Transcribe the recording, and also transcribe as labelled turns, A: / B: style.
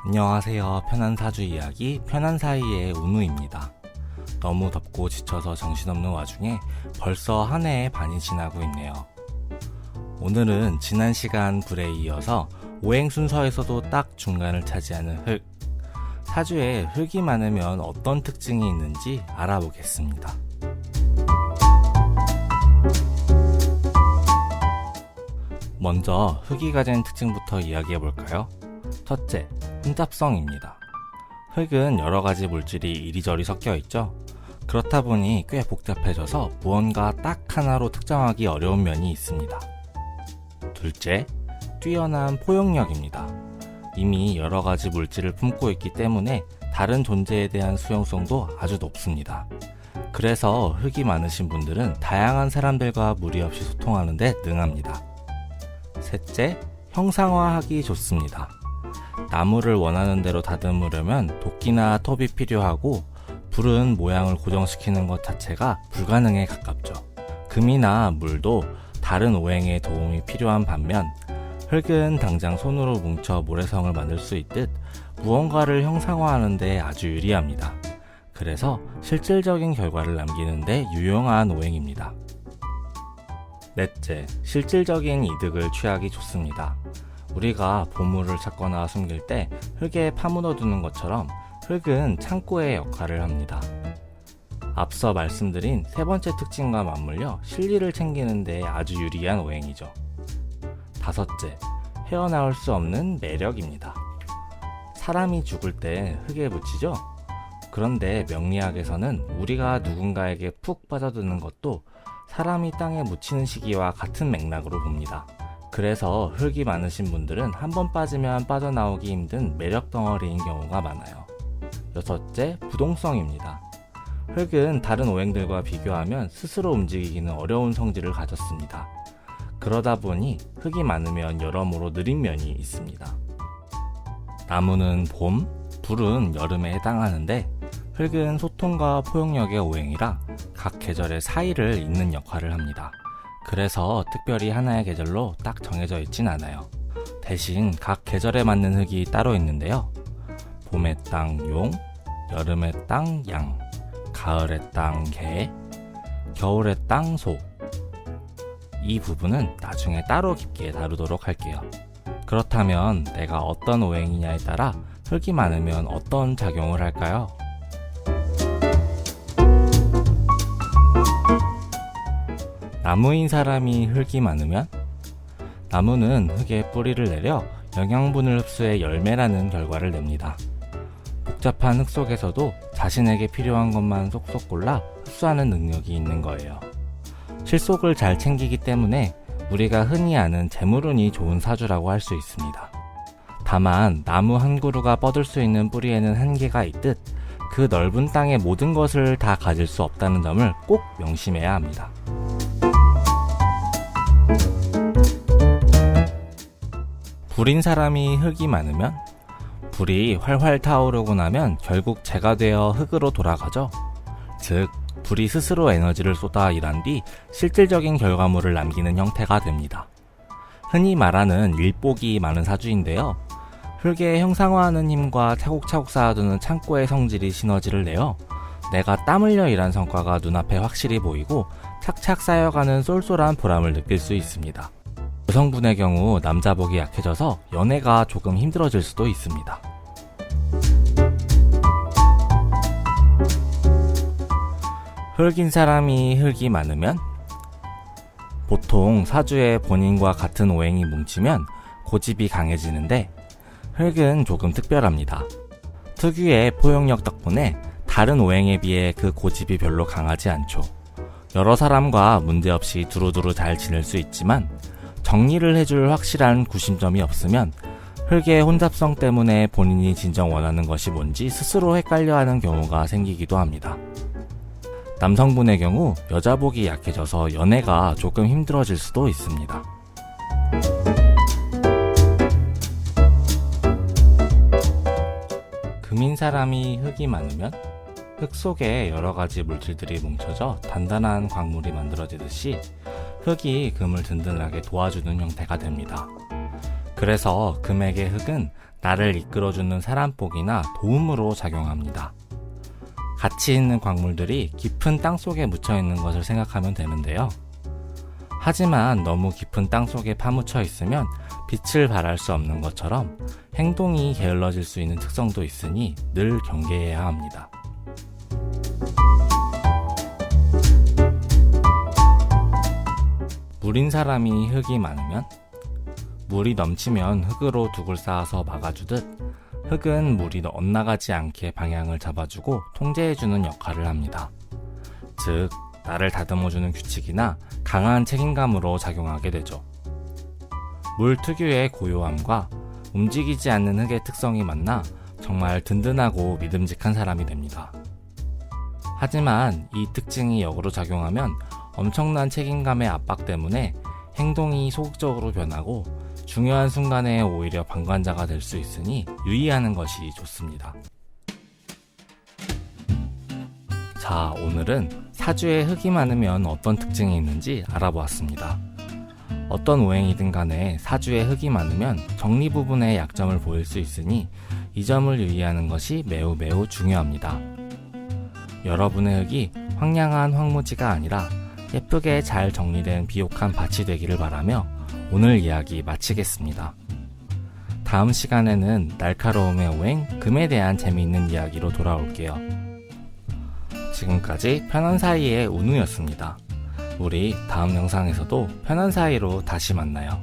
A: 안녕하세요. 편안사주 이야기 편안사이의 운우입니다. 너무 덥고 지쳐서 정신없는 와중에 벌써 한 해의 반이 지나고 있네요. 오늘은 지난 시간 불에 이어서 오행 순서에서도 딱 중간을 차지하는 흙. 사주에 흙이 많으면 어떤 특징이 있는지 알아보겠습니다. 먼저 흙이 가진 특징부터 이야기해볼까요? 첫째, 혼잡성입니다. 흙은 여러가지 물질이 이리저리 섞여 있죠. 그렇다 보니 꽤 복잡해져서 무언가 딱 하나로 특정하기 어려운 면이 있습니다. 둘째, 뛰어난 포용력입니다. 이미 여러가지 물질을 품고 있기 때문에 다른 존재에 대한 수용성도 아주 높습니다. 그래서 흙이 많으신 분들은 다양한 사람들과 무리 없이 소통하는 데 능합니다. 셋째, 형상화하기 좋습니다. 나무를 원하는 대로 다듬으려면 도끼나 톱이 필요하고 불은 모양을 고정시키는 것 자체가 불가능에 가깝죠. 금이나 물도 다른 오행에 도움이 필요한 반면 흙은 당장 손으로 뭉쳐 모래성을 만들 수 있듯 무언가를 형상화하는 데 아주 유리합니다. 그래서 실질적인 결과를 남기는 데 유용한 오행입니다. 넷째, 실질적인 이득을 취하기 좋습니다. 우리가 보물을 찾거나 숨길 때 흙에 파묻어 두는 것처럼 흙은 창고의 역할을 합니다. 앞서 말씀드린 세 번째 특징과 맞물려 실리를 챙기는 데 아주 유리한 오행이죠. 다섯째, 헤어나올 수 없는 매력입니다. 사람이 죽을 때 흙에 묻히죠? 그런데 명리학에서는 우리가 누군가에게 푹 빠져드는 것도 사람이 땅에 묻히는 시기와 같은 맥락으로 봅니다. 그래서 흙이 많으신 분들은 한번 빠지면 빠져나오기 힘든 매력 덩어리인 경우가 많아요. 여섯째, 부동성입니다. 흙은 다른 오행들과 비교하면 스스로 움직이기는 어려운 성질을 가졌습니다. 그러다 보니 흙이 많으면 여러모로 느린 면이 있습니다. 나무는 봄, 불은 여름에 해당하는데 흙은 소통과 포용력의 오행이라 각 계절의 사이를 잇는 역할을 합니다. 그래서 특별히 하나의 계절로 딱 정해져 있진 않아요. 대신 각 계절에 맞는 흙이 따로 있는데요. 봄의 땅 용, 여름의 땅 양, 가을의 땅 개, 겨울의 땅 소. 이 부분은 나중에 따로 깊게 다루도록 할게요. 그렇다면 내가 어떤 오행이냐에 따라 흙이 많으면 어떤 작용을 할까요? 나무인 사람이 흙이 많으면 나무는 흙에 뿌리를 내려 영양분을 흡수해 열매라는 결과를 냅니다. 복잡한 흙 속에서도 자신에게 필요한 것만 쏙쏙 골라 흡수하는 능력이 있는 거예요. 실속을 잘 챙기기 때문에 우리가 흔히 아는 재물운이 좋은 사주라고 할 수 있습니다. 다만 나무 한 그루가 뻗을 수 있는 뿌리에는 한계가 있듯 그 넓은 땅의 모든 것을 다 가질 수 없다는 점을 꼭 명심해야 합니다. 불인 사람이 흙이 많으면 불이 활활 타오르고 나면 결국 재가 되어 흙으로 돌아가죠. 즉, 불이 스스로 에너지를 쏟아 일한 뒤 실질적인 결과물을 남기는 형태가 됩니다. 흔히 말하는 일복이 많은 사주인데요. 흙에 형상화하는 힘과 차곡차곡 쌓아두는 창고의 성질이 시너지를 내어 내가 땀 흘려 일한 성과가 눈앞에 확실히 보이고 착착 쌓여가는 쏠쏠한 보람을 느낄 수 있습니다. 여성분의 경우 남자복이 약해져서 연애가 조금 힘들어질 수도 있습니다. 흙인 사람이 흙이 많으면 보통 사주에 본인과 같은 오행이 뭉치면 고집이 강해지는데 흙은 조금 특별합니다. 특유의 포용력 덕분에 다른 오행에 비해 그 고집이 별로 강하지 않죠. 여러 사람과 문제없이 두루두루 잘 지낼 수 있지만 정리를 해줄 확실한 구심점이 없으면 흙의 혼잡성 때문에 본인이 진정 원하는 것이 뭔지 스스로 헷갈려하는 경우가 생기기도 합니다. 남성분의 경우 여자복이 약해져서 연애가 조금 힘들어질 수도 있습니다. 금인 사람이 흙이 많으면 흙 속에 여러가지 물질들이 뭉쳐져 단단한 광물이 만들어지듯이 흙이 금을 든든하게 도와주는 형태가 됩니다. 그래서 금액의 흙은 나를 이끌어주는 사람복이나 도움으로 작용합니다. 가치 있는 광물들이 깊은 땅 속에 묻혀 있는 것을 생각하면 되는데요. 하지만 너무 깊은 땅 속에 파묻혀 있으면 빛을 발할 수 없는 것처럼 행동이 게을러질 수 있는 특성도 있으니 늘 경계해야 합니다. 물인 사람이 흙이 많으면? 물이 넘치면 흙으로 둑을 쌓아서 막아주듯 흙은 물이 엇나가지 않게 방향을 잡아주고 통제해주는 역할을 합니다. 즉, 나를 다듬어주는 규칙이나 강한 책임감으로 작용하게 되죠. 물 특유의 고요함과 움직이지 않는 흙의 특성이 만나 정말 든든하고 믿음직한 사람이 됩니다. 하지만 이 특징이 역으로 작용하면 엄청난 책임감의 압박 때문에 행동이 소극적으로 변하고 중요한 순간에 오히려 방관자가 될 수 있으니 유의하는 것이 좋습니다. 자, 오늘은 사주에 흙이 많으면 어떤 특징이 있는지 알아보았습니다. 어떤 오행이든 간에 사주에 흙이 많으면 정리 부분에 약점을 보일 수 있으니 이 점을 유의하는 것이 매우 중요합니다. 여러분의 흙이 황량한 황무지가 아니라 예쁘게 잘 정리된 비옥한 밭이 되기를 바라며 오늘 이야기 마치겠습니다. 다음 시간에는 날카로움의 오행, 금에 대한 재미있는 이야기로 돌아올게요. 지금까지 편한 사이의 운우였습니다. 우리 다음 영상에서도 편한 사이로 다시 만나요.